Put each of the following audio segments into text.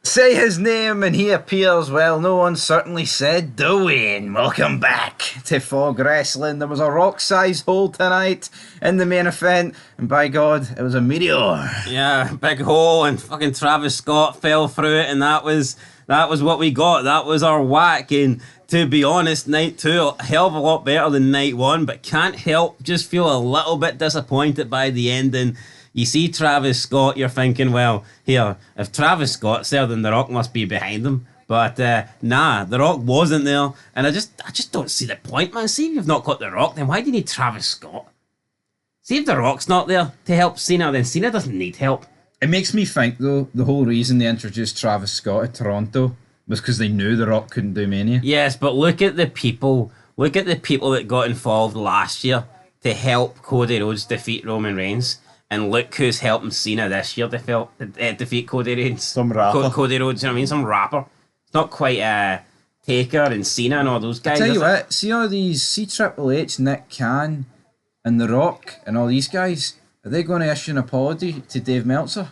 Say his name and he appears. Well, no one certainly said Dwayne. Welcome back to Fog Wrestling. There was a rock-sized hole tonight in the main event, and by God, it was a meteor. Yeah, big hole, and fucking Travis Scott fell through it, and that was what we got. That was our whack. And to be honest, night two, a hell of a lot better than night one, but can't help just feel a little bit disappointed by the ending. You see Travis Scott, you're thinking, well, here, if Travis Scott's there, then The Rock must be behind him. But nah, The Rock wasn't there, and I just don't see the point, man. See if you've not got The Rock, then why do you need Travis Scott? See if The Rock's not there to help Cena, then Cena doesn't need help. It makes me think, though, the whole reason they introduced Travis Scott at Toronto was because they knew The Rock couldn't do Mania. Yes, but look at the people that got involved last year to help Cody Rhodes defeat Roman Reigns. And look who's helping Cena this year to defeat Cody Rhodes. Some rapper. Cody Rhodes, you know what I mean? Some rapper. It's not quite Taker and Cena and all those guys. Tell you what, see all these, see Triple H, Nick Khan, and The Rock, and all these guys, are they going to issue an apology to Dave Meltzer,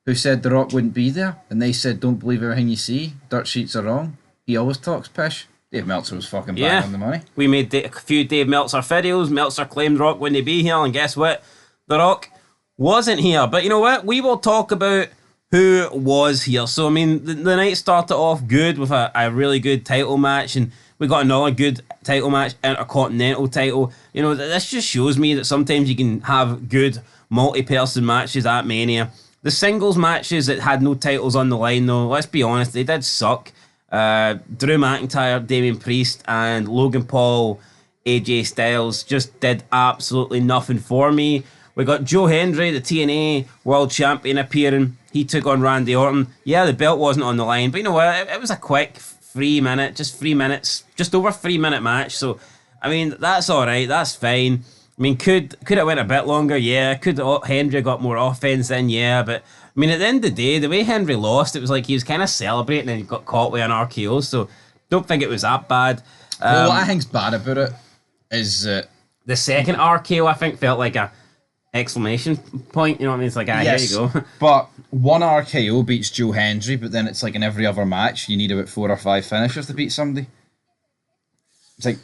who said The Rock wouldn't be there, and they said, don't believe everything you see, dirt sheets are wrong. He always talks pish. Dave Meltzer was fucking bang on the money. We made a few Dave Meltzer videos. Meltzer claimed Rock wouldn't be here, and guess what? The Rock wasn't here. But you know what? We will talk about who was here. So, I mean, the night started off good with a really good title match, and we got another good title match, Intercontinental title. You know, this just shows me that sometimes you can have good multi-person matches at Mania. The singles matches that had no titles on the line, though, let's be honest, they did suck. Drew McIntyre, Damian Priest, and Logan Paul, AJ Styles just did absolutely nothing for me. We got Joe Hendry, the TNA World Champion, appearing. He took on Randy Orton. Yeah, the belt wasn't on the line, but you know what? It was a quick 3 minute, just 3 minutes, just over 3 minute match. So, I mean, that's all right. That's fine. I mean, could it went a bit longer? Yeah. Could Hendry got more offense in? Yeah. But I mean, at the end of the day, the way Hendry lost, it was like he was kind of celebrating and he got caught with an RKO. So, don't think it was that bad. Well, what I think's bad about it is the second RKO, I think, felt like a exclamation point, you know what I mean? It's like, yes, here you go. But one RKO beats Joe Hendry, but then it's like in every other match, you need about 4 or 5 finishers to beat somebody. It's like,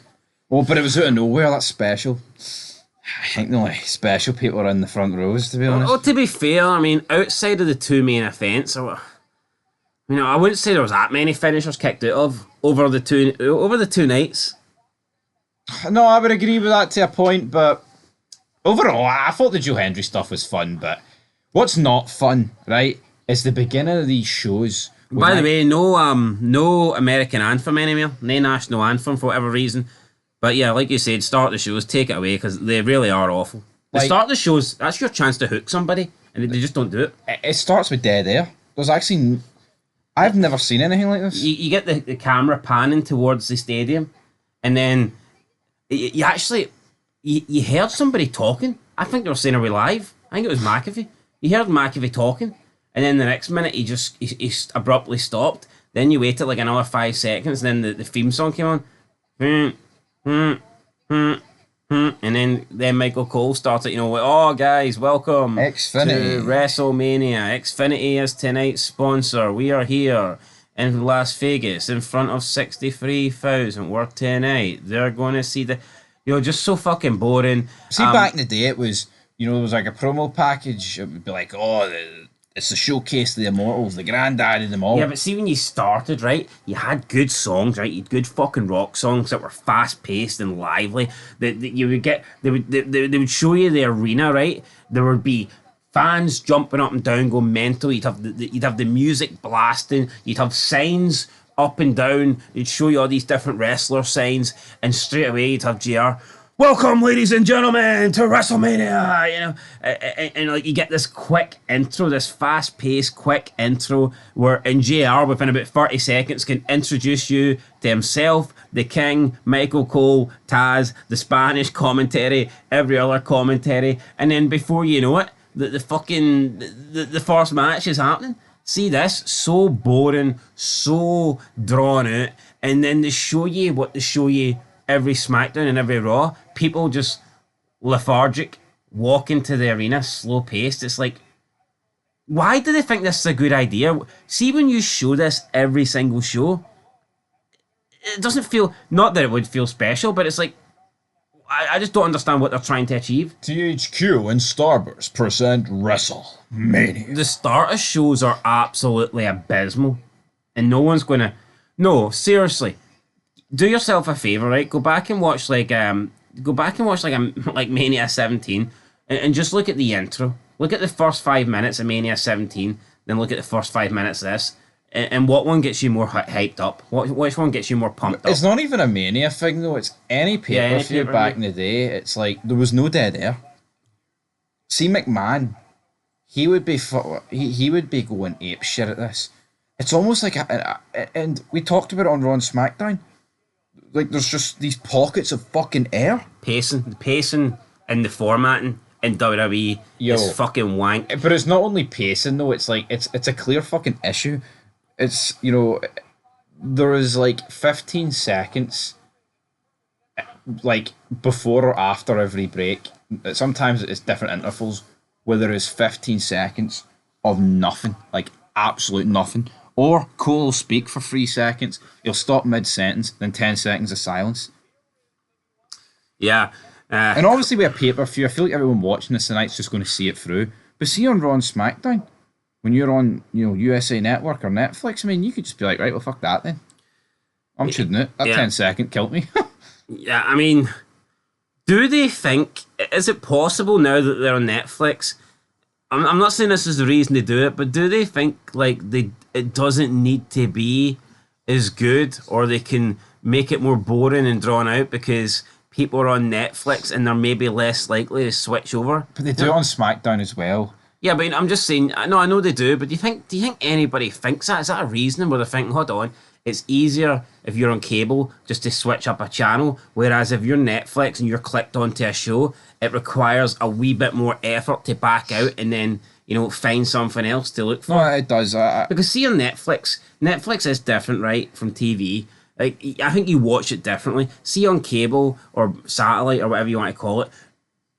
oh, but it was out of nowhere, that's special. I think the only special people are in the front rows, to be honest. Oh, to be fair, I mean, outside of the two main events, I wouldn't say there was that many finishers kicked out of over the two nights. No, I would agree with that to a point, but overall, I thought the Joe Hendry stuff was fun, but what's not fun, right, is the beginning of these shows. By the way, no American anthem anymore, no national anthem for whatever reason. But yeah, like you said, start the shows, take it away, because they really are awful. The start the shows, that's your chance to hook somebody, and they just don't do it. It starts with dead air. There's actually, I've never seen anything like this. You get the camera panning towards the stadium, and then you actually, you heard somebody talking. I think they were saying, are we live? I think it was McAfee. You heard McAfee talking, and then the next minute he abruptly stopped. Then you waited like another 5 seconds, and then the theme song came on. And then Michael Cole started, oh guys, welcome Xfinity to WrestleMania. Xfinity is tonight's sponsor. We are here in Las Vegas in front of 63,000. We're tonight. They're going to see just so fucking boring. See, back in the day, it was, there was like a promo package. It would be like, it's the showcase of the Immortals, the granddad of them all. Yeah, but see, when you started, right, you had good songs, right? You had good fucking rock songs that were fast-paced and lively. That you would get, they would show you the arena, right? There would be fans jumping up and down, going mental. You'd have the music blasting. You'd have signs up and down. You'd show you all these different wrestler signs, and straight away you'd have JR. Welcome, ladies and gentlemen, to WrestleMania, and like you get this quick intro, this fast-paced, quick intro, where in JR, within about 30 seconds, can introduce you to himself, the King, Michael Cole, Taz, the Spanish commentary, every other commentary, and then before you know it, the first match is happening. See this? So boring, so drawn out, and then they show you what they show you every SmackDown and every Raw. People just lethargic, walk into the arena, slow paced. It's like, why do they think this is a good idea? See, when you show this every single show, it doesn't feel, not that it would feel special, but it's like, I just don't understand what they're trying to achieve. THQ and Starburst present WrestleMania. The starter shows are absolutely abysmal, and no one's gonna. No, seriously, do yourself a favor, right? Go back and watch like Mania 17, and just look at the intro. Look at the first 5 minutes of Mania 17, then look at the first 5 minutes of this. And what one gets you more hyped up? Which one gets you more pumped up? It's not even a Mania thing though. It's any pay-per-view back in the day. It's like there was no dead air. See McMahon, he would be going ape shit at this. It's almost like and we talked about it on Raw and SmackDown. Like there's just these pockets of fucking air. The pacing and the formatting in WWE is fucking wank. But it's not only pacing though. It's like it's a clear fucking issue. It's, there is like 15 seconds like before or after every break. Sometimes it's different intervals where there is 15 seconds of nothing, like absolute nothing. Or Cole will speak for 3 seconds, he'll stop mid-sentence, then 10 seconds of silence. Yeah. And obviously with a pay-per-view, I feel like everyone watching this tonight's just going to see it through. But see on Raw and SmackDown, when you're on, USA Network or Netflix, I mean, you could just be like, right, well, fuck that then. I'm shooting it. That 10-second killed me. Yeah, I mean, do they think, is it possible now that they're on Netflix? I'm not saying this is the reason they do it, but do they think, like, it doesn't need to be as good, or they can make it more boring and drawn out because people are on Netflix and they're maybe less likely to switch over? But they do it on SmackDown as well. Yeah, but I'm just saying, I know they do, but do you think anybody thinks that? Is that a reasoning where they're thinking, hold on, it's easier if you're on cable just to switch up a channel, whereas if you're Netflix and you're clicked onto a show, it requires a wee bit more effort to back out and then, find something else to look for. No, it does. Because see on Netflix is different, right, from TV. Like, I think you watch it differently. See on cable or satellite or whatever you want to call it,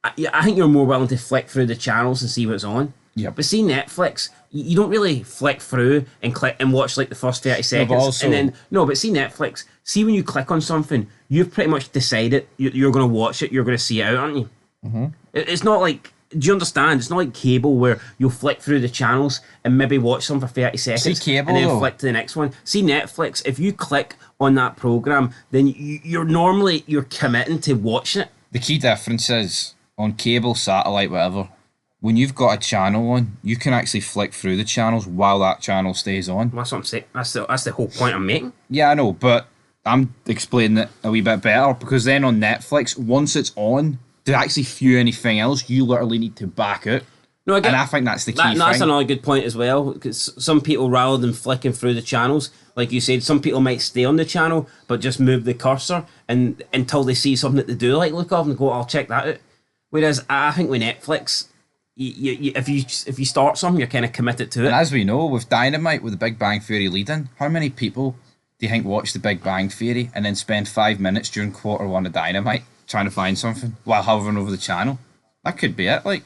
I think you're more willing to flick through the channels and see what's on. Yeah. But see Netflix, you don't really flick through and click and watch like the first 30 seconds. But see Netflix, see when you click on something, you've pretty much decided you're going to watch it, you're going to see it out, aren't you? Mm-hmm. It's not like, do you understand? It's not like cable where you'll flick through the channels and maybe watch some for 30 seconds. See cable, and then though. Flick to the next one. See Netflix, if you click on that program, then you're committing to watching it. The key difference is on cable, satellite, whatever, when you've got a channel on, you can actually flick through the channels while that channel stays on. That's what I'm saying. That's the whole point I'm making. Yeah, I know, but I'm explaining it a wee bit better because then on Netflix, once it's on, to actually view anything else, you literally need to back out. No, and I think that's the key thing. That's another good point as well, because some people, rather than flicking through the channels, like you said, some people might stay on the channel but just move the cursor and until they see something that they do like look off and go, I'll check that out. Whereas I think with Netflix, if you start something, you're kind of committed to it. And as we know, with Dynamite, with the Big Bang Theory lead-in, how many people do you think watch the Big Bang Theory and then spend 5 minutes during quarter one of Dynamite trying to find something while hovering over the channel? That could be it, like,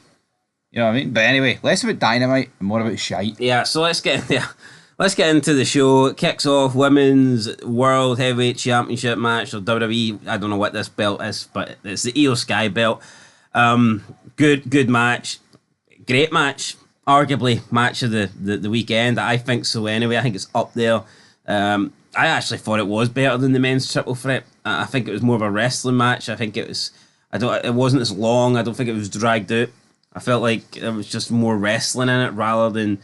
you know what I mean? But anyway, less about Dynamite and more about shite. Yeah, so let's get into the show. It kicks off Women's World Heavyweight Championship match, or WWE. I don't know what this belt is, but it's the Io Sky belt. Good match. Great match. Arguably match of the weekend. I think so anyway. I think it's up there. I actually thought it was better than the men's triple threat. I think it was more of a wrestling match. I think it was... It wasn't as long. I don't think it was dragged out. I felt like there was just more wrestling in it rather than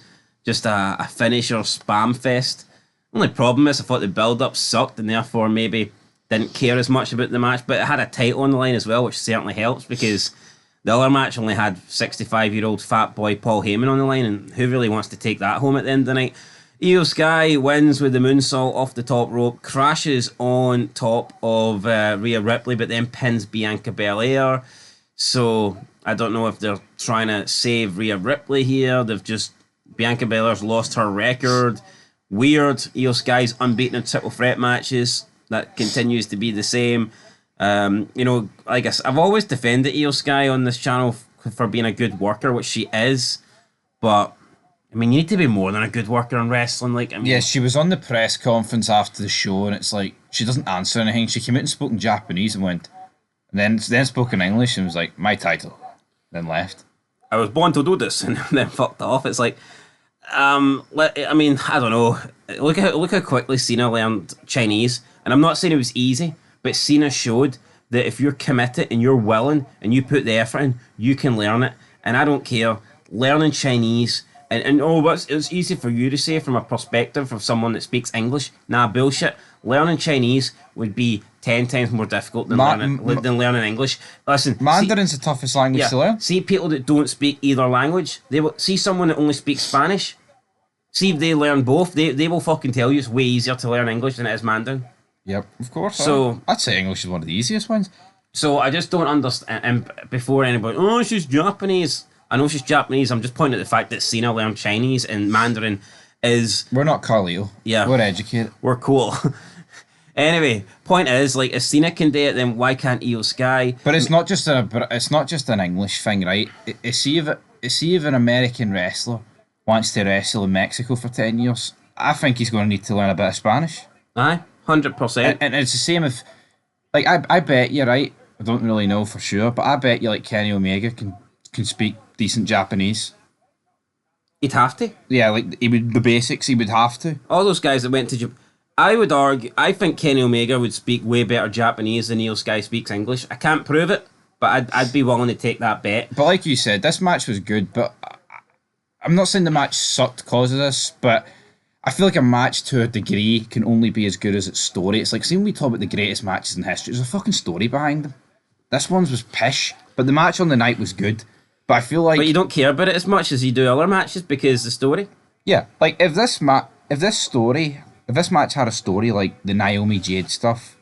just a finish or spam fest. Only problem is I thought the build-up sucked and therefore maybe didn't care as much about the match, but it had a title on the line as well, which certainly helps because the other match only had 65-year-old fat boy Paul Heyman on the line, and who really wants to take that home at the end of the night? Io Sky wins with the moonsault off the top rope, crashes on top of Rhea Ripley, but then pins Bianca Belair. So I don't know if they're trying to save Rhea Ripley here. Bianca Belair's lost her record. Weird. Io Sky's unbeaten in triple threat matches. That continues to be the same. I guess I've always defended Io Sky on this channel for being a good worker, which she is, but I mean, you need to be more than a good worker in wrestling. Like, I mean, Yeah, she was on the press conference after the show, and it's like she doesn't answer anything. She came out and spoke in Japanese and went, and then spoke in English and was like, "My title," then left. I was born to do this, and then fucked off. It's like, I mean, I don't know. Look how quickly Cena learned Chinese, and I'm not saying it was easy, but Cena showed that if you're committed and you're willing and you put the effort in, you can learn it. And I don't care learning Chinese. And it's easy for you to say from a perspective of someone that speaks English. Nah, bullshit. Learning Chinese would be 10 times more difficult than learning English. Listen, Mandarin's the toughest language to learn. See people that don't speak either language. They will see someone that only speaks Spanish. See if they learn both. They will fucking tell you it's way easier to learn English than it is Mandarin. Yep, of course. So I'd say English is one of the easiest ones. So I just don't understand. And before anybody, oh, she's Japanese. I know she's Japanese. I'm just pointing at the fact that Cena learned Chinese and Mandarin is... We're not Carlito. Yeah. We're educated. We're cool. Anyway, point is, like, if Cena can do it, then why can't Io Sky? But it's not just an English thing, right? See if an American wrestler wants to wrestle in Mexico for 10 years, I think he's going to need to learn a bit of Spanish. Aye, 100%. And it's the same if... Like, I bet you, right? I don't really know for sure, but I bet you, like, Kenny Omega can speak decent Japanese. He'd have to. Yeah, like the basics. He would have to. All those guys that went to Japan. I would argue. I think Kenny Omega would speak way better Japanese than Io Sky speaks English. I can't prove it, but I'd be willing to take that bet. But like you said, this match was good. But I'm not saying the match sucked because of this, but I feel like a match to a degree can only be as good as its story. It's like, see, when we talk about the greatest matches in history, there's a fucking story behind them. This one's was pish, but the match on the night was good. But I feel like... But you don't care about it as much as you do other matches because the story? Yeah, like if this match had a story like the Naomi Jade stuff,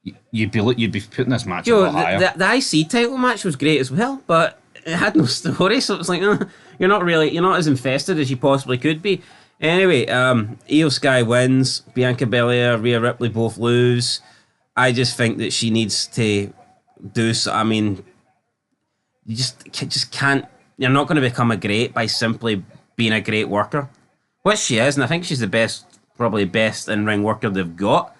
you'd be putting this match a lot higher. The IC title match was great as well, but it had no story, so it's like, you're not as invested as you possibly could be. Anyway, Io Sky wins, Bianca Belair, Rhea Ripley both lose. I just think that she needs to do so. I mean... You just can't. You're not going to become a great by simply being a great worker, which she is, and I think she's the best, probably best in-ring worker they've got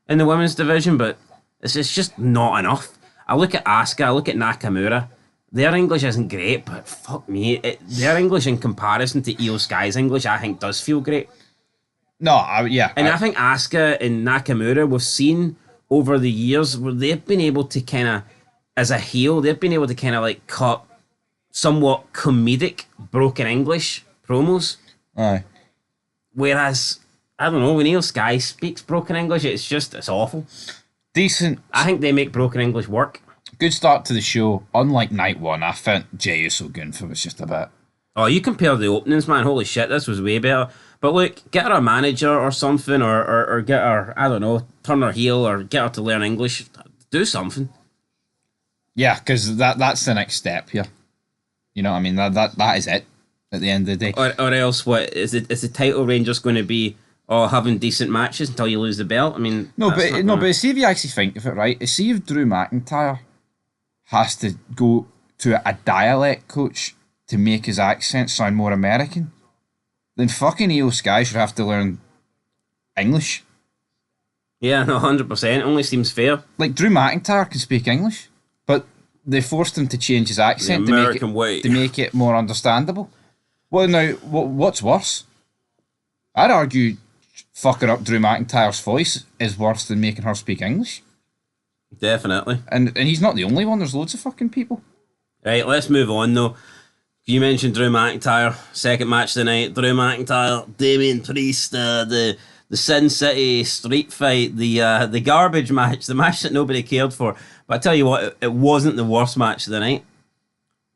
in the women's division. But it's just not enough. I look at Asuka, I look at Nakamura. Their English isn't great, but fuck me, their English in comparison to Io Sky's English, I think does feel great. No, and I think Asuka and Nakamura, we've seen over the years where they've been able to kind of, as a heel, they've been able to kind of like cut somewhat comedic broken English promos. Aye. Whereas, I don't know, when Io Sky speaks broken English, it's awful. Decent. I think they make broken English work. Good start to the show. Unlike night one, I think Jey Uso Gunther was just a bit... Oh, you compare the openings, man. Holy shit, this was way better. But look, get her a manager or something, or get her, I don't know, turn her heel, or get her to learn English. Do something. Yeah, because that's the next step here. You know what I mean? That is it at the end of the day. Or else, what is the title reign just going to be? Having decent matches until you lose the belt? I mean, but see if you actually think of it, right? See if Drew McIntyre has to go to a dialect coach to make his accent sound more American, then fucking Io Sky should have to learn English. Yeah, no, 100%. Only seems fair. Like Drew McIntyre can speak English, but they forced him to change his accent to make it more understandable. Well, now, what's worse? I'd argue fucking up Drew McIntyre's voice is worse than making her speak English. Definitely. And he's not the only one. There's loads of fucking people. Right, let's move on though. You mentioned Drew McIntyre. Second match of the night. Drew McIntyre, Damian Priest, the Sin City street fight, the garbage match, the match that nobody cared for. But I tell you what, it wasn't the worst match of the night.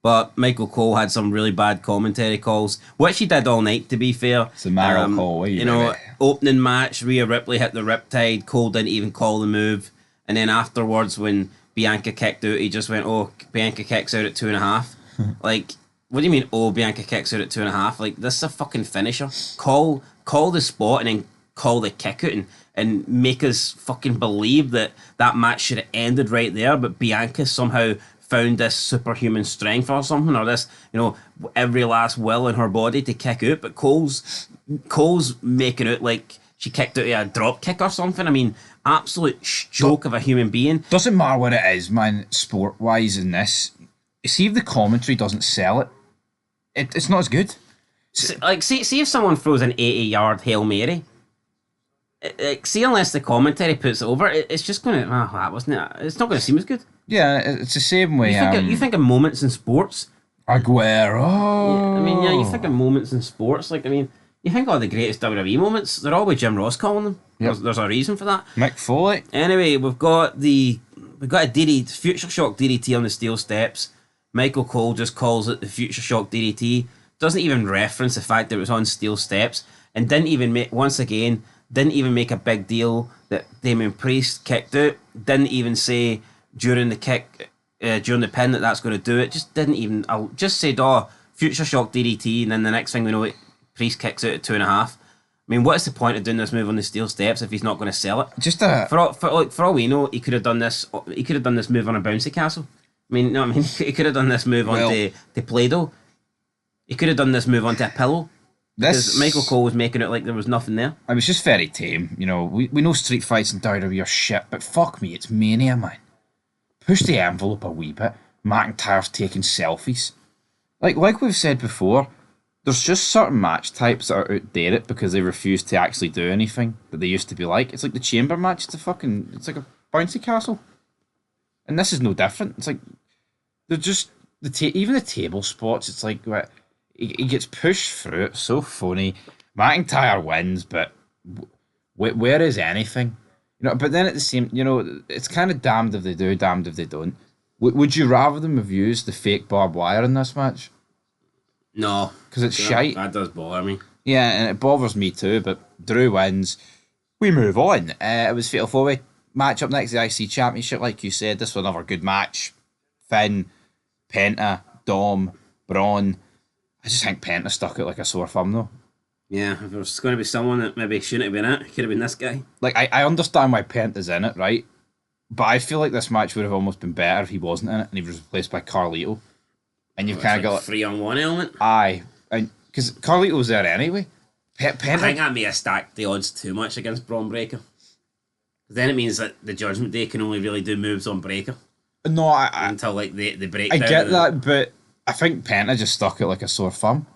But Michael Cole had some really bad commentary calls, which he did all night, to be fair. It's a Michael Cole, you know, opening match, Rhea Ripley hit the Riptide. Cole didn't even call the move. And then afterwards, when Bianca kicked out, he just went, "Oh, Bianca kicks out at 2.5." Like, what do you mean, "Oh, Bianca kicks out at 2.5"? Like, this is a fucking finisher. Call the spot and then call the kick out and make us fucking believe that match should have ended right there, but Bianca somehow found this superhuman strength or something, or this, every last will in her body to kick out. But Cole's making it like she kicked out a drop kick or something. I mean, absolute joke of a human being. Doesn't matter what it is, man, sport-wise in this. See if the commentary doesn't sell it, it's not as good. See if someone throws an 80-yard Hail Mary. See, unless the commentary puts it over, it's just going to... Oh, that wasn't it. It's not going to seem as good. Yeah, it's the same way... You think of moments in sports. Aguero! Yeah, you think of moments in sports. Like, I mean, you think of the greatest WWE moments. They're all with Jim Ross calling them. Yep. There's a reason for that. Mick Foley. Anyway, we've got a Future Shock DDT on the steel steps. Michael Cole just calls it the Future Shock DDT. Doesn't even reference the fact that it was on steel steps. And didn't even make a big deal that Damian Priest kicked out. Didn't even say during the kick, during the pin that's going to do it. Just didn't even. Just said, Future Shock DDT, and then the next thing we know, Priest kicks out at 2.5. I mean, what's the point of doing this move on the steel steps if he's not going to sell it? For all we know, he could have done this. He could have done this move on a bouncy castle. I mean, he could have done this move onto the Play-Doh. He could have done this move onto a pillow. Because Michael Cole was making it like there was nothing there. It was just very tame. We know street fights and WWE are shit, but fuck me, it's Mania, man. Push the envelope a wee bit. McIntyre's taking selfies. Like we've said before, there's just certain match types that are outdated because they refuse to actually do anything that they used to be like. It's like the chamber match. It's like a bouncy castle. And this is no different. It's like, they're just, even the table spots, it's like, he gets pushed through. It's so funny. McIntyre wins, but where is anything? But then at the same, it's kind of damned if they do, damned if they don't. Would you rather them have used the fake barbed wire in this match? No. Because it's shite. That does bother me. Yeah, and it bothers me too, but Drew wins. We move on. It was Fatal 4-Way match up next, the IC Championship, like you said. This was another good match. Finn, Penta, Dom, Braun. I just think Penta stuck it like a sore thumb, though. Yeah, if there was going to be someone that maybe shouldn't have been in it, could have been this guy. Like, I understand why Penta's in it, right? But I feel like this match would have almost been better if he wasn't in it and he was replaced by Carlito. And you've kind of got... 3-on-1 element? Aye. Because Carlito was there anyway. Penta... I think that may have stacked the odds too much against Braun Breaker. Then it means that the Judgment Day can only really do moves on Breaker. No, until like the breakdown. I get that, but I think Penta just stuck it like a sore thumb.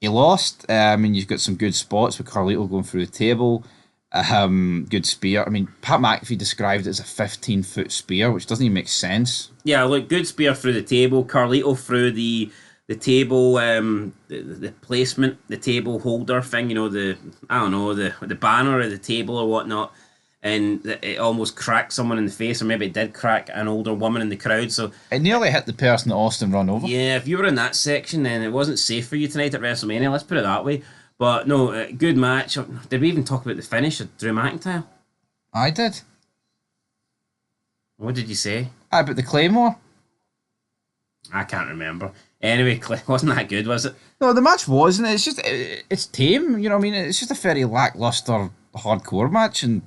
He lost. You've got some good spots with Carlito going through the table. Good spear. Pat McAfee described it as a 15-foot spear, which doesn't even make sense. Yeah, look, good spear through the table. Carlito through the table, the placement, the table holder thing. The banner of the table or whatnot. And it almost cracked someone in the face, or maybe it did crack an older woman in the crowd. So it nearly hit the person that Austin run over. Yeah, if you were in that section, then it wasn't safe for you tonight at WrestleMania. Let's put it that way. But no, good match. Did we even talk about the finish of Drew McIntyre? I did. What did you say? But the Claymore. I can't remember. Anyway, wasn't that good, was it? No, the match wasn't. It's just, it's tame. It's just a very lackluster hardcore match, and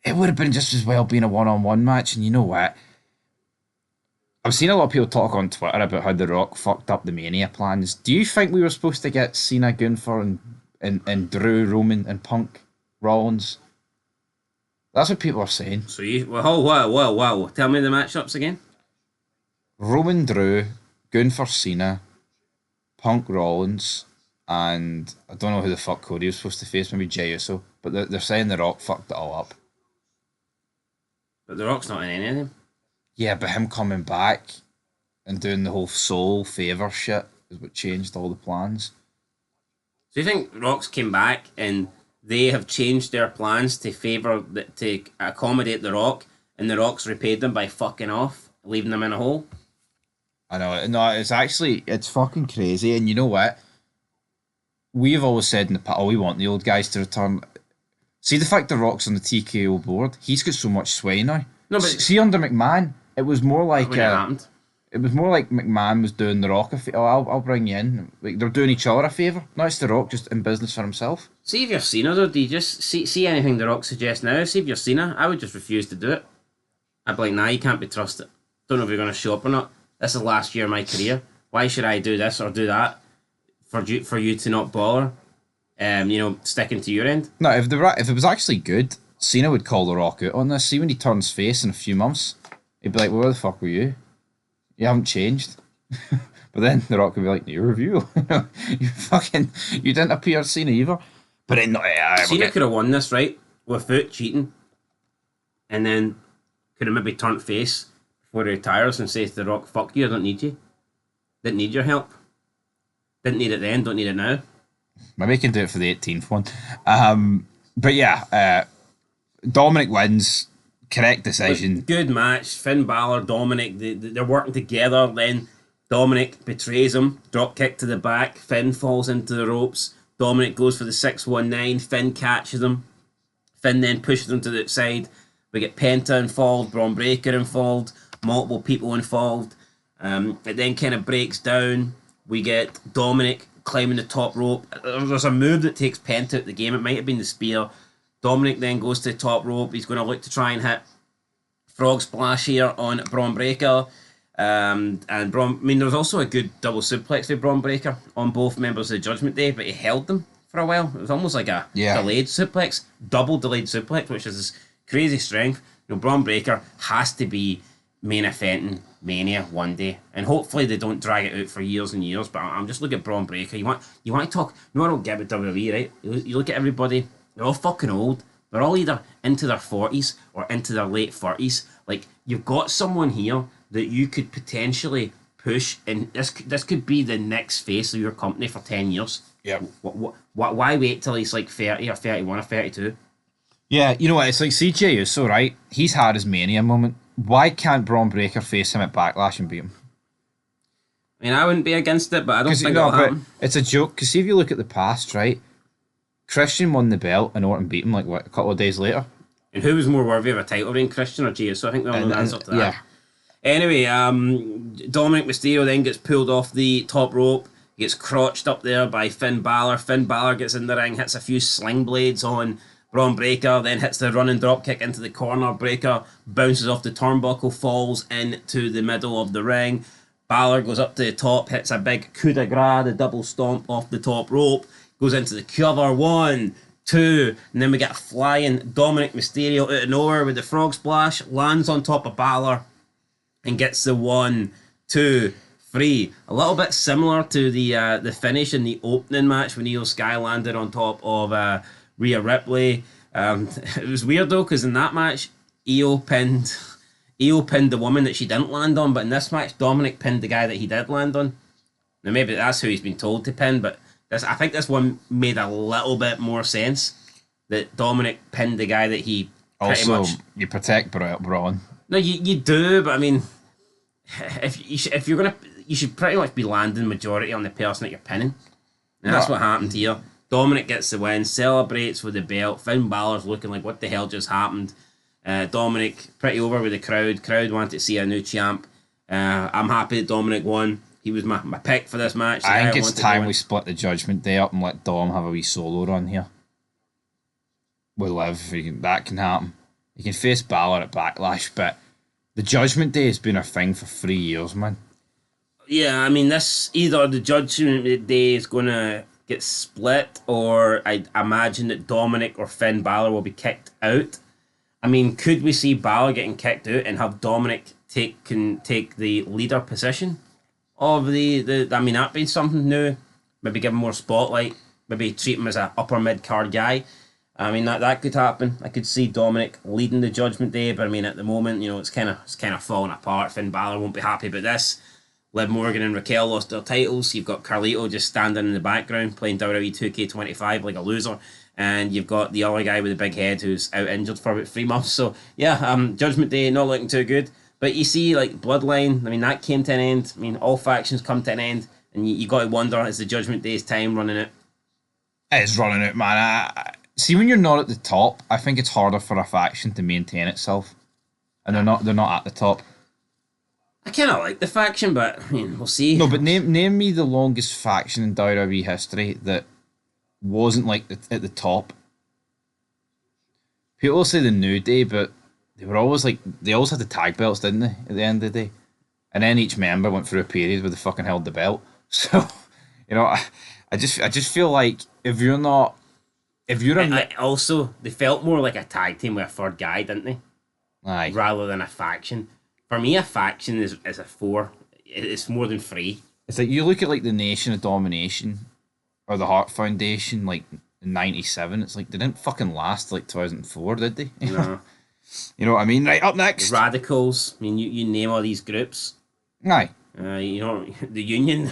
it would have been just as well being a one-on-one match. And you know what? I've seen a lot of people talk on Twitter about how The Rock fucked up the Mania plans. Do you think we were supposed to get Cena, Gunther, and Drew, Roman, and Punk, Rollins? That's what people are saying. So wow. Tell me the matchups again. Roman, Drew, Gunther, Cena, Punk, Rollins, and I don't know who the fuck Cody was supposed to face, maybe Jey Uso. But they're saying The Rock fucked it all up. But The Rock's not in any of them. Yeah, but him coming back and doing the whole soul favour shit is what changed all the plans. So you think Rock's came back and they have changed their plans to accommodate The Rock, and The Rock's repaid them by fucking off, leaving them in a hole? I know. No, it's fucking crazy. And you know what? We've always said in the past, we want the old guys to return. See the fact The Rock's on the TKO board? He's got so much sway now. No, but see under McMahon, it was more like McMahon was doing The Rock a favour. I'll bring you in. Like, they're doing each other a favour. Now it's The Rock just in business for himself. See if you're Cena though, do you just see anything The Rock suggests now? See if you're Cena, I would just refuse to do it. I'd be like, nah, you can't be trusted. don't know if you're going to show up or not. This is the last year of my career. Why should I do this or do that for you to not bother? Sticking to your end. No, if it was actually good, Cena would call The Rock out on this. See when he turns face in a few months, he'd be like, "Well, where the fuck were you? You haven't changed." But then The Rock would be like, "Your review, you didn't appear Cena either." But then, Cena could have won this, right, without cheating, and then could have maybe turned face before he retires and says to The Rock, "Fuck you, I don't need you. Didn't need your help. Didn't need it then, don't need it now." Maybe he can do it for the 18th one. But yeah, Dominic wins. Correct decision. Good match. Finn Balor, Dominic, they're working together. Then Dominic betrays him. Drop kick to the back. Finn falls into the ropes. Dominic goes for the 619. Finn catches him. Finn then pushes him to the outside. We get Penta involved, Braun Breaker involved, multiple people involved. It then kind of breaks down. We get Dominic climbing the top rope. There's a move that takes Penta out the game. It might have been the spear. Dominic then goes to the top rope. He's going to look to try and hit Frog Splash here on Braun Breaker. And Braun, there was also a good double suplex with Braun Breaker on both members of the Judgment Day, but he held them for a while. It was almost like a delayed suplex, double delayed suplex, which is crazy strength. Braun Breaker has to be main eventing Mania one day, and hopefully they don't drag it out for years and years. But I'm just looking at Braun Breaker. You want to talk? No, I don't get with WWE, right? You look at everybody; they're all fucking old. They're all either into their 40s or into their late 30s. Like, you've got someone here that you could potentially push, and this could be the next face of your company for 10 years. Yeah. Why wait till he's like 30 or 31 or 32? Yeah, you know what? It's like CJ Uso, right? He's had his Mania moment. Why can't Braun Breaker face him at Backlash and beat him? I mean, I wouldn't be against it, but I don't think it'll happen. It's a joke, because see, if you look at the past, right? Christian won the belt and Orton beat him like a couple of days later. And who was more worthy of a title reign, Christian or Jey? So I think we all know the answer to that. Yeah. Anyway, Dominic Mysterio then gets pulled off the top rope. He gets crotched up there by Finn Balor. Finn Balor gets in the ring, hits a few sling blades on Braun Breaker, then hits the running drop kick into the corner. Breaker bounces off the turnbuckle, falls into the middle of the ring. Balor goes up to the top, hits a big coup de grace, the double stomp off the top rope. Goes into the cover, 1, 2, and then we get a flying Dominic Mysterio out of nowhere with the frog splash, lands on top of Balor, and gets the 1, 2, 3. A little bit similar to the finish in the opening match when Io Sky landed on top of Rhea Ripley. It was weird though, because in that match, Io pinned the woman that she didn't land on, but in this match, Dominic pinned the guy that he did land on. Now maybe that's who he's been told to pin, but I think this one made a little bit more sense, that Dominic pinned the guy that he pretty much... you protect Braun. No, you do, but I mean, if you're gonna, you should pretty much be landing majority on the person that you're pinning, and that's what happened here. Dominic gets the win, celebrates with the belt. Finn Balor's looking like, what the hell just happened? Dominic pretty over with the crowd. Crowd wanted to see a new champ. I'm happy that Dominic won. He was my pick for this match. I think it's time we split the Judgment Day up and let Dom have a wee solo run here. With Liv, that can happen. He can face Balor at Backlash, but the Judgment Day has been a thing for 3 years, man. Yeah, I mean, this either the Judgment Day is going to get split, or I imagine that Dominic or Finn Balor will be kicked out. I mean, could we see Balor getting kicked out and have Dominic take the leader position of the I mean, that'd be something new. Maybe give him more spotlight. Maybe treat him as an upper mid card guy. I mean, that could happen. I could see Dominic leading the Judgment Day, but I mean, at the moment, it's kind of falling apart. Finn Balor won't be happy about this. Liv Morgan and Raquel lost their titles. You've got Carlito just standing in the background playing WWE 2K25 like a loser, and you've got the other guy with the big head who's out injured for about 3 months. So yeah, Judgment Day not looking too good. But you see, like, Bloodline, I mean, that came to an end. I mean, all factions come to an end. And you got to wonder, is the Judgment Day's time running out? It's running out, man. See, when you're not at the top, I think it's harder for a faction to maintain itself. And they're not at the top. I kind of like the faction, but, I mean, we'll see. No, but name me the longest faction in WWE history that wasn't, like, at the top. People say the New Day, but they were always like, they always had the tag belts, didn't they? At the end of the day, and then each member went through a period where they fucking held the belt. So, I just feel like if you're not, if you're a, Also, they felt more like a tag team with a third guy, didn't they? aye, Rather than a faction. For me, a faction is a four. It's more than three. it's like you look at like the Nation of Domination or the Heart Foundation, like in '97. It's like they didn't fucking last like 2004, did they? No. You know what I mean? Right, up next. Radicals. I mean, you name all these groups. Aye. The Union.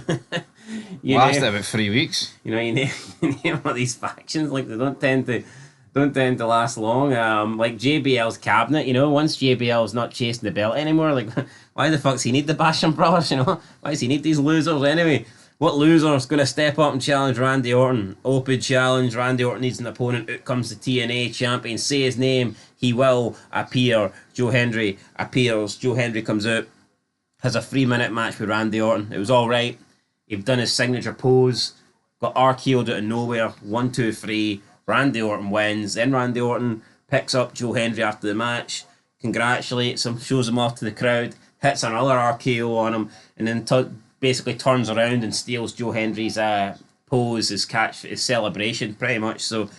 you Lasted name, about 3 weeks. you name all these factions. Like they don't tend to last long. Like JBL's cabinet. Once JBL's not chasing the belt anymore, like why the fuck's he need the Basham Brothers? Why does he need these losers anyway? What loser's going to step up and challenge Randy Orton? Open challenge. Randy Orton needs an opponent. Out comes the TNA champion. Say his name. He will appear. Joe Hendry appears. Joe Hendry comes out. Has a 3-minute match with Randy Orton. It was alright. He'd done his signature pose. Got RKO'd out of nowhere. 1, 2, 3. Randy Orton wins. Then Randy Orton picks up Joe Hendry after the match. Congratulates him. Shows him off to the crowd. Hits another RKO on him. And then basically turns around and steals Joe Hendry's pose, his celebration, pretty much. So,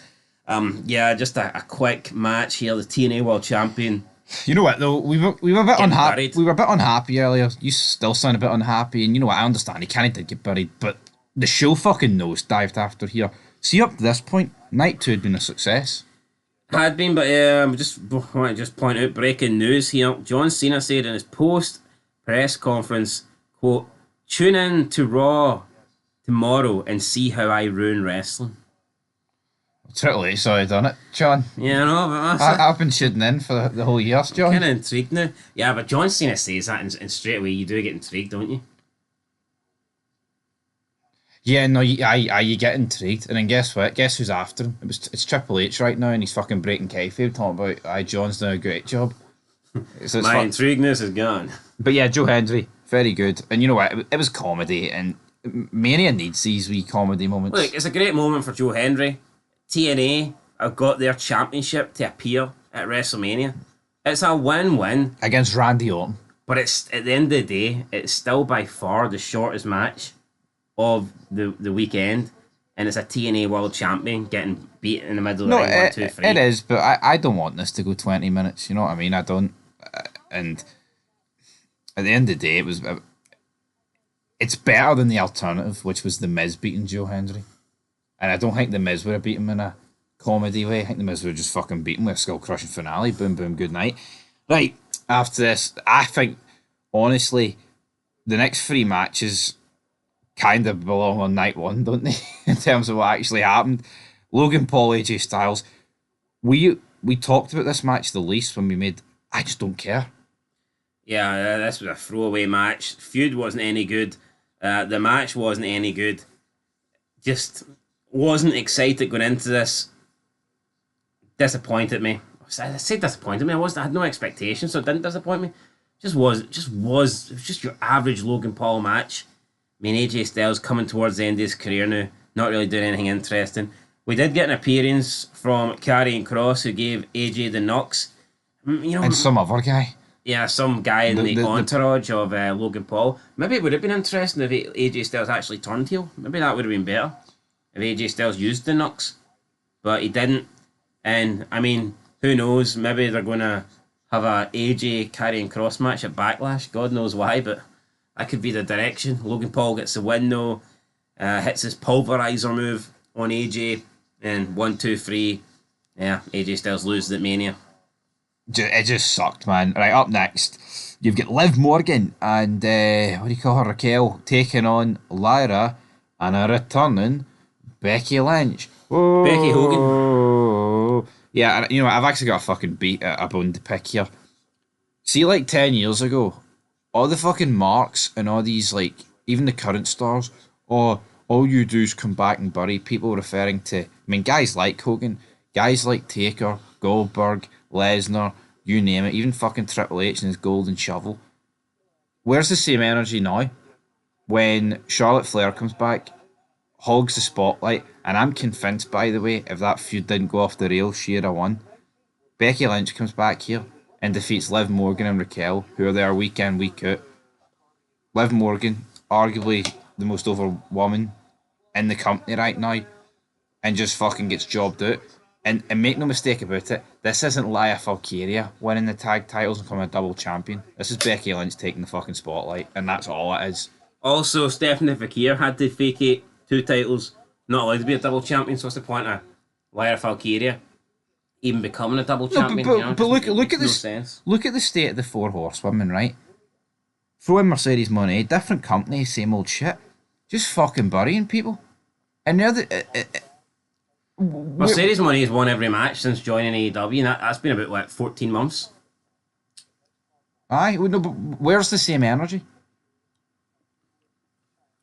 just a quick match here. The TNA World Champion. You know what though? We were a bit unhappy. Buried. We were a bit unhappy earlier. You still sound a bit unhappy, and you know what? I understand. He kind of did get buried, but the show fucking nosedived after here. See, up to this point, night 2 had been a success. Had been, but I just want to point out breaking news here. John Cena said in his post press conference, quote, "Tune in to Raw tomorrow and see how I ruin wrestling." Triple H already done it, John. Yeah, I know, but I've been shooting in for the whole year, John. kind of intrigued now. Yeah, but John Cena says that, and straight away you do get intrigued, don't you? Yeah, no, you get intrigued, and then guess what? Guess who's after him? It's Triple H right now, and he's fucking breaking kayfabe, talking about, John's doing a great job. So My intrigueness is gone. But yeah, Joe Hendry, very good, and you know what? It was comedy, and Mania needs these wee comedy moments. Look, it's a great moment for Joe Hendry. TNA have got their championship to appear at WrestleMania. It's a win-win, Against Randy Orton. but it's at the end of the day, it's still by far the shortest match of the weekend, and it's a TNA World Champion getting beat in the middle of the ring. 1, 2, 3. It is, but I don't want this to go 20 minutes. You know what I mean? I don't. And at the end of the day, it's better than the alternative, which was The Miz beating Joe Hendry. And I don't think The Miz would have beat him in a comedy way. I think The Miz would have just fucking beat him with a skull-crushing finale. Boom, boom, good night. Right, after this, I think, honestly, the next 3 matches kind of belong on night 1, don't they? In terms of what actually happened. Logan Paul, AJ Styles. We talked about this match the least when we made I Just Don't Care. Yeah, this was a throwaway match. Feud wasn't any good. The match wasn't any good. Just wasn't excited going into this. Disappointed me. I say disappointed me. I had no expectations, so it didn't disappoint me. It was just your average Logan Paul match. I mean, AJ Styles coming towards the end of his career now, not really doing anything interesting. We did get an appearance from Karrion Kross, who gave AJ the knocks. And some other guy. Yeah, some guy in the entourage of Logan Paul. Maybe it would have been interesting if AJ Styles actually turned heel. Maybe that would have been better if AJ Styles used the knocks. But he didn't. And, I mean, who knows? Maybe they're going to have a AJ Karrion Kross match at Backlash. God knows why, but that could be the direction. Logan Paul gets the win, though. Hits his pulverizer move on AJ. And 1, 2, 3. Yeah, AJ Styles loses at Mania. It just sucked, man. Right, up next, you've got Liv Morgan and, what do you call her, Raquel, taking on Lyra and a returning Becky Lynch. Whoa. Becky Hogan. Yeah, you know, I've actually got a fucking a bone to pick here. See, like 10 years ago, all the fucking marks and all these, like, even the current stars, all you do is come back and bury people referring to, I mean, guys like Hogan, guys like Taker, Goldberg, Lesnar, you name it, even fucking Triple H and his golden shovel. Where's the same energy now? When Charlotte Flair comes back, hogs the spotlight, and I'm convinced, by the way, if that feud didn't go off the rails, she'd have won. Becky Lynch comes back here, and defeats Liv Morgan and Raquel, who are there week in, week out. Liv Morgan, arguably the most over woman in the company right now, and just fucking gets jobbed out. And make no mistake about it, this isn't Lia Valkyria winning the tag titles and becoming a double champion. This is Becky Lynch taking the fucking spotlight, and that's all it is. Also, Stephanie Fakir had to vacate 2 titles, not allowed to be a double champion, so what's the point of Lia Valkyria even becoming a double champion? But look at this. Look at the state of the 4 horsewomen, right? Throw in Mercedes Moné, different company, same old shit. Just fucking burying people. And they're Mercedes Moné has won every match since joining AEW, and that's been about, what, 14 months? Aye, no, but where's the same energy?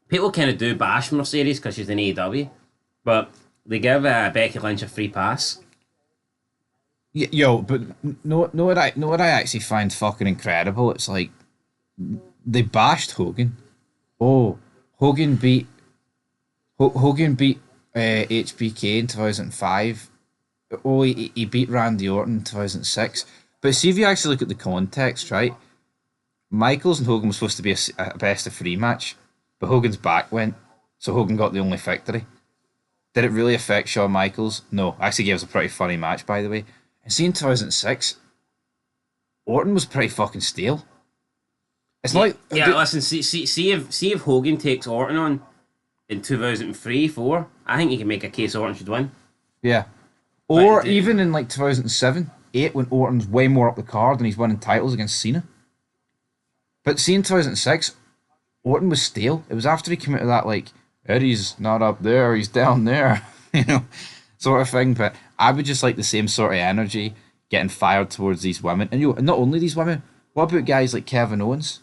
People kind of do bash Mercedes because she's in AEW, but they give Becky Lynch a free pass. Yo, but know what I actually find fucking incredible? It's like, they bashed Hogan. Oh, Hogan beat HBK in 2005. Oh, he beat Randy Orton in 2006. But see if you actually look at the context, right? Michaels and Hogan was supposed to be a best of 3 match, but Hogan's back went, so Hogan got the only victory. Did it really affect Shawn Michaels? No. Actually gave us a pretty funny match, by the way. And see in 2006, Orton was pretty fucking stale. It's like... Listen, see if Hogan takes Orton on in 2003-4, I think you can make a case Orton should win. Yeah. Or even in like 2007-8, when Orton's way more up the card and he's winning titles against Cena. But see in 2006, Orton was stale. It was after he came out of that, like, Eddie's not up there, he's down there, sort of thing. But I would just like the same sort of energy getting fired towards these women. And not only these women, what about guys like Kevin Owens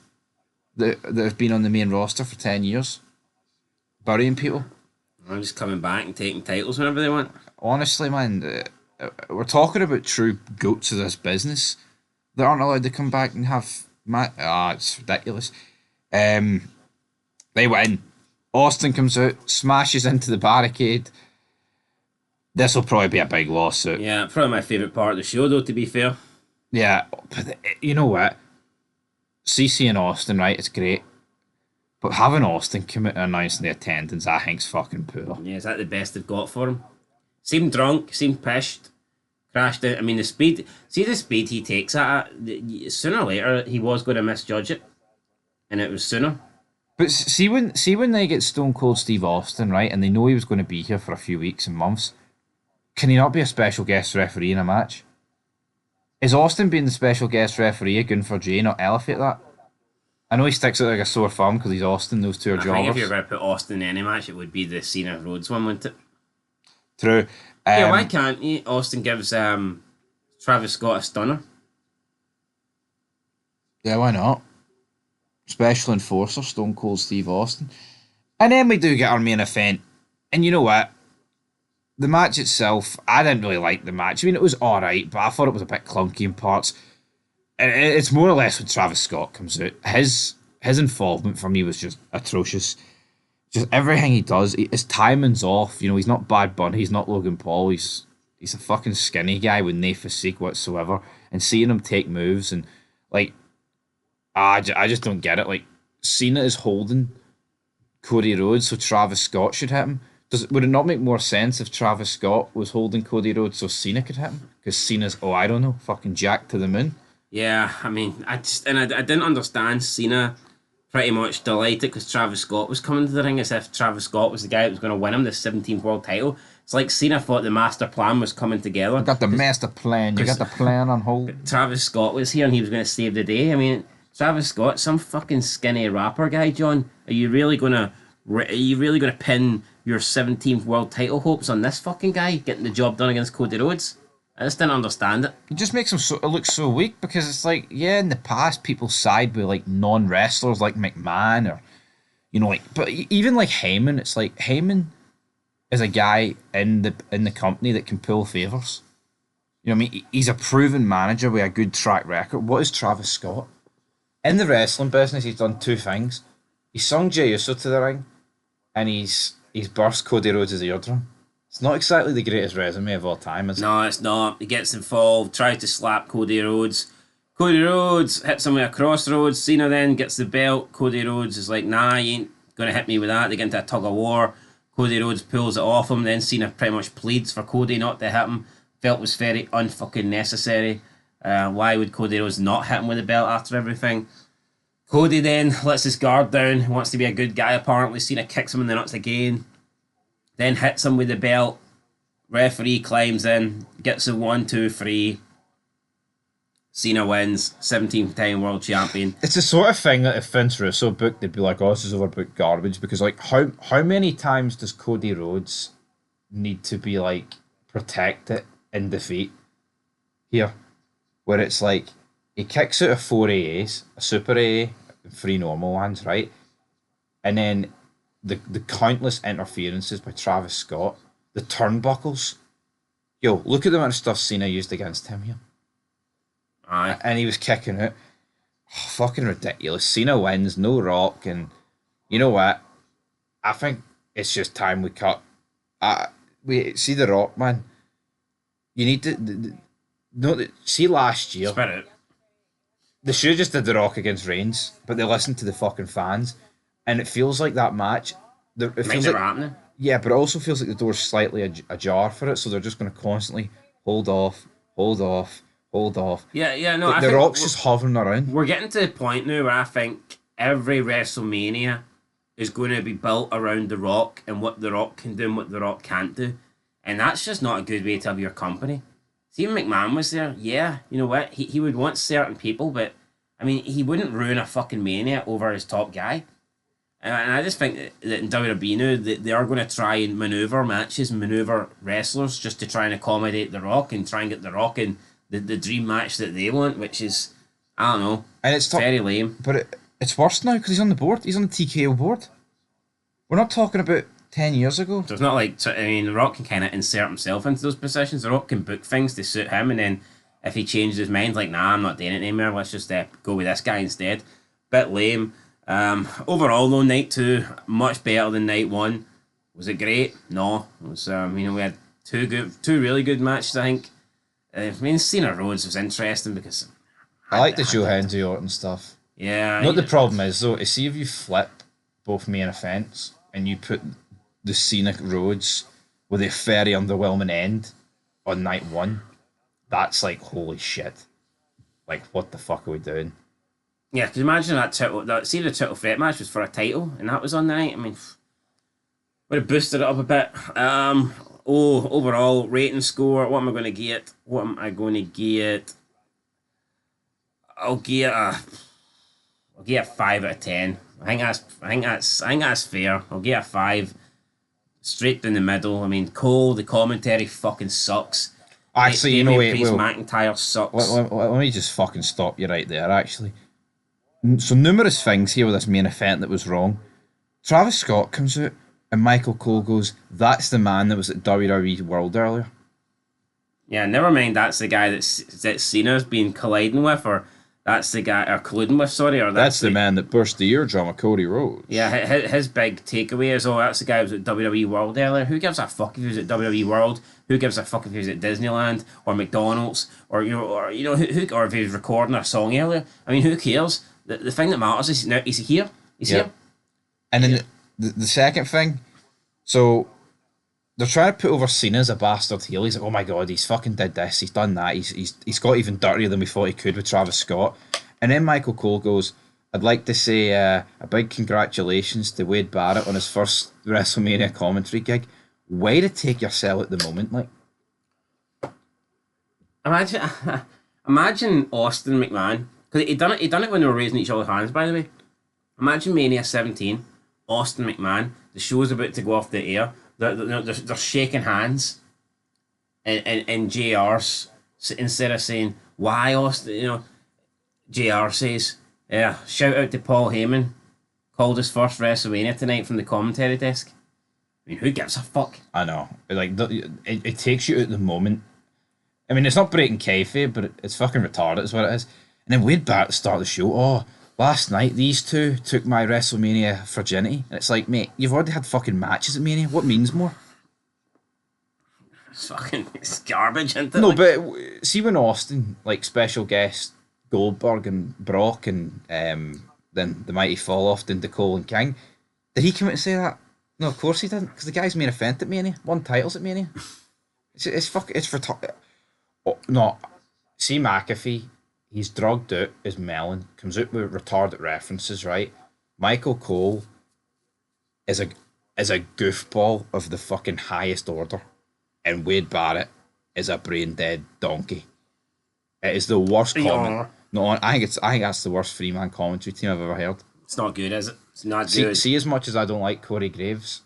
that have been on the main roster for 10 years? Burying people. I'm just coming back and taking titles whenever they want. Honestly, man, we're talking about true goats of this business that aren't allowed to come back and have it's ridiculous. They win. Austin comes out, smashes into the barricade. This will probably be a big lawsuit. Yeah, probably my favourite part of the show, though, to be fair. Yeah, but you know what? CC and Austin, right, it's great. But having Austin come out and announcing the attendance, I think's fucking poor. Yeah, is that the best they've got for him? Seemed drunk, seemed pissed, crashed out. I mean, the speed he takes at it, sooner or later he was going to misjudge it. And it was sooner. But see when they get Stone Cold Steve Austin, right, and they know he was going to be here for a few weeks and months, can he not be a special guest referee in a match? Is Austin being the special guest referee again for Jay not elevate that? I know he sticks out like a sore thumb because he's Austin, those two are jobbers. I think if you were going to put Austin in any match, it would be the Cena Rhodes one, wouldn't it? True. Yeah, why can't he? Austin gives Travis Scott a stunner. Yeah, why not? Special enforcer, Stone Cold Steve Austin. And then we do get our main event. And you know what? The match itself, I didn't really like the match. I mean, it was alright, but I thought it was a bit clunky in parts. And it's more or less when Travis Scott comes out. His involvement for me was just atrocious. Just everything he does, his timing's off. He's not Bad Bunny, he's not Logan Paul. He's a fucking skinny guy with no physique whatsoever. And seeing him take moves and, like, I just don't get it. Like, Cena is holding Cody Rhodes, so Travis Scott should hit him. Would it not make more sense if Travis Scott was holding Cody Rhodes so Cena could hit him? Because Cena's, I don't know, fucking jacked to the moon. Yeah, I mean, I didn't understand Cena pretty much delighted because Travis Scott was coming to the ring as if Travis Scott was the guy that was going to win him the 17th world title. It's like Cena thought the master plan was coming together. You got the master plan. You got the plan on hold. Travis Scott was here and he was going to save the day. I mean, Travis Scott, some fucking skinny rapper guy, John. Are you really gonna pin your 17th world title hopes on this fucking guy getting the job done against Cody Rhodes? I just didn't understand it. It just makes him look so weak because it's like, yeah, in the past people side with like non-wrestlers like McMahon or, but even like Heyman, it's like Heyman is a guy in the company that can pull favours. You know what I mean? He's a proven manager with a good track record. What is Travis Scott? In the wrestling business, he's done 2 things. He's sung Jey Uso to the ring and he's burst Cody Rhodes' eardrum. It's not exactly the greatest resume of all time, is it? No, it's not. He gets involved, tries to slap Cody Rhodes. Cody Rhodes hits him with a crossroads. Cena then gets the belt. Cody Rhodes is like, nah, you ain't going to hit me with that. They get into a tug of war. Cody Rhodes pulls it off him. Then Cena pretty much pleads for Cody not to hit him. Felt was very unfucking necessary. Why would Cody Rhodes not hit him with the belt after everything? Cody then lets his guard down. He wants to be a good guy apparently. Cena kicks him in the nuts again. Then hits him with the belt. Referee climbs in. Gets a 1, 2, 3. Cena wins, 17th time world champion. It's the sort of thing that if Vince Russo booked, they'd be like, oh, this is overbooked garbage. Because, like, how many times does Cody Rhodes need to be, like, protected in defeat here? Where it's like, he kicks out of 4 AAs, a Super AA, and 3 normal ones, right? And then the countless interferences by Travis Scott, the turnbuckles. Yo, look at the amount of stuff Cena used against him here. Aye. And he was kicking it. Oh, fucking ridiculous. Cena wins, no Rock, and you know what? I think it's just time we cut. We see the Rock, man. You need to see last year. Spit it. They should have just did the Rock against Reigns, but they listened to the fucking fans, and it feels like that match. It feels like happening. Yeah, but it also feels like the door's slightly ajar for it, so they're just going to constantly hold off. Yeah, no. The Rock's just hovering around. We're getting to the point now where I think every WrestleMania is going to be built around The Rock and what The Rock can do and what The Rock can't do. And that's just not a good way to have your company. See, when McMahon was there, yeah, you know what? He would want certain people, but, I mean, he wouldn't ruin a fucking Mania over his top guy. And I just think that in WWE now, they are going to try and manoeuvre matches, manoeuvre wrestlers just to try and accommodate The Rock and try and get The Rock in the dream match that they want, which is, I don't know, and it's very lame. But it's worse now because he's on the board. He's on the TKO board. We're not talking about 10 years ago. So it's not like, I mean, The Rock can kind of insert himself into those positions. The Rock can book things to suit him, and then if he changes his mind, like, nah, I'm not doing it anymore, let's just go with this guy instead. Bit lame. Overall, though, night 2, much better than night 1. Was it great? No. It was, we had two really good matches, I think. I mean, Cena Rhodes was interesting because I like the Joe Hendry Orton stuff. Yeah. The problem is, though, is see if you flip both main events and you put the Cena Rhodes with a very underwhelming end on night 1, that's like, holy shit. Like, what the fuck are we doing? Yeah, because imagine that Cena title threat match was for a title, and that was on the night. I mean, would have boosted it up a bit. Overall rating score. What am I going to get? I'll get a 5 out of 10. I think that's fair. I'll get a 5. Straight down the middle. I mean, Cole, the commentary fucking sucks. Actually, you know, McIntyre sucks. Let me just fucking stop you right there, actually. So numerous things here with this main event that was wrong. Travis Scott comes out and Michael Cole goes, that's the man that was at WWE World earlier. Yeah, never mind that's the guy that Cena's been colliding with, or that's the guy, or colluding with, sorry, or that's the man that burst the eardrum of Cody Rhodes. Yeah, his big takeaway is, that's the guy who was at WWE World earlier. Who gives a fuck if he was at WWE World? Who gives a fuck if he was at Disneyland or McDonald's or who, or if he was recording a song earlier? I mean, who cares? The thing that matters is now he's here. He's here. And then the second thing, so they're trying to put over Cena as a bastard heel. He's like, oh my god, he's fucking did this, he's done that, he's got even dirtier than we thought he could with Travis Scott. And then Michael Cole goes, I'd like to say a big congratulations to Wade Barrett on his first WrestleMania commentary gig. Way to take your sell at the moment, like. Imagine Austin McMahon, because he done it when they were raising each other's hands, by the way. Imagine Mania 17, Austin McMahon, the show's about to go off the air, they're shaking hands, and JR's, instead of saying, why Austin, JR says, yeah, shout out to Paul Heyman, called his first WrestleMania tonight from the commentary desk. I mean, who gives a fuck? I know. Like, it takes you out the moment. I mean, it's not breaking kayfabe, but it's fucking retarded is what it is. And then Wade Barrett started the show, last night these two took my WrestleMania virginity. And it's like, mate, you've already had fucking matches at Mania. What means more? It's garbage, isn't it? No, but see when Austin, like, special guest Goldberg and Brock and then the mighty fall off into Cole and King. Did he come out and say that? No, of course he didn't, because the guy's main event at Mania, won titles at Mania. It's for no. See McAfee, he's drugged out as melon, comes out with retarded references, right? Michael Cole is a goofball of the fucking highest order, and Wade Barrett is a brain dead donkey. It is the worst comment. No, I think that's the worst 3-man commentary team I've ever heard. It's not good, is it? It's not good. See, as much as I don't like Corey Graves,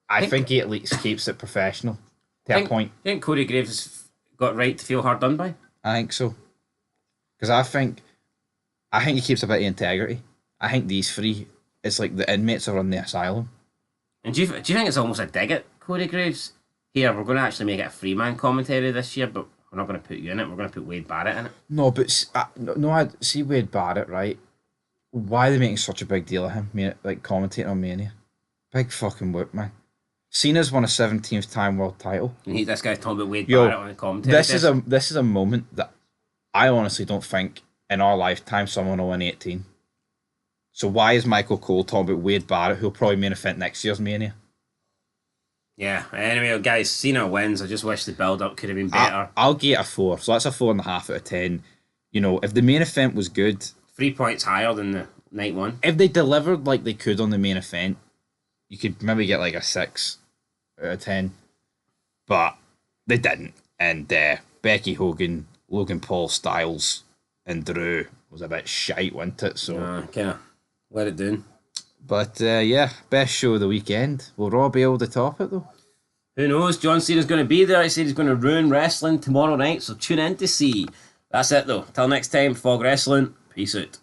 I think he at least keeps it professional to a point. You think Corey Graves has got right to feel hard done by? I think so. Because I think he keeps a bit of integrity. I think these three, it's like the inmates are on the asylum. And do you think it's almost a dig at Corey Graves? Here, we're going to actually make it a 3-man commentary this year, but we're not going to put you in it. We're going to put Wade Barrett in it. No, but I see Wade Barrett, right? Why are they making such a big deal of him, like commentating on Mania? Big fucking whoop, man. Cena's won a 17th time world title. And this guy's talking about Wade Barrett on the commentary. This is a moment that I honestly don't think in our lifetime someone will win 18. So why is Michael Cole talking about Wade Barrett, who'll probably main event next year's Mania? Yeah, anyway, guys, Cena wins. I just wish the build-up could have been better. I'll give it a 4, so that's a 4.5 out of 10. You know, if the main event was good... 3 points higher than the night one. If they delivered like they could on the main event, you could maybe get like a 6 out of 10. But they didn't. And Becky Hogan, Logan Paul, Styles, and Drew was a bit shite, wasn't it? So kind of let it down. But yeah, best show of the weekend. Will Raw be able to top it though? Who knows? John Cena's going to be there. He said he's going to ruin wrestling tomorrow night, so tune in to see. That's it though. Till next time, Fog Wrestling. Peace out.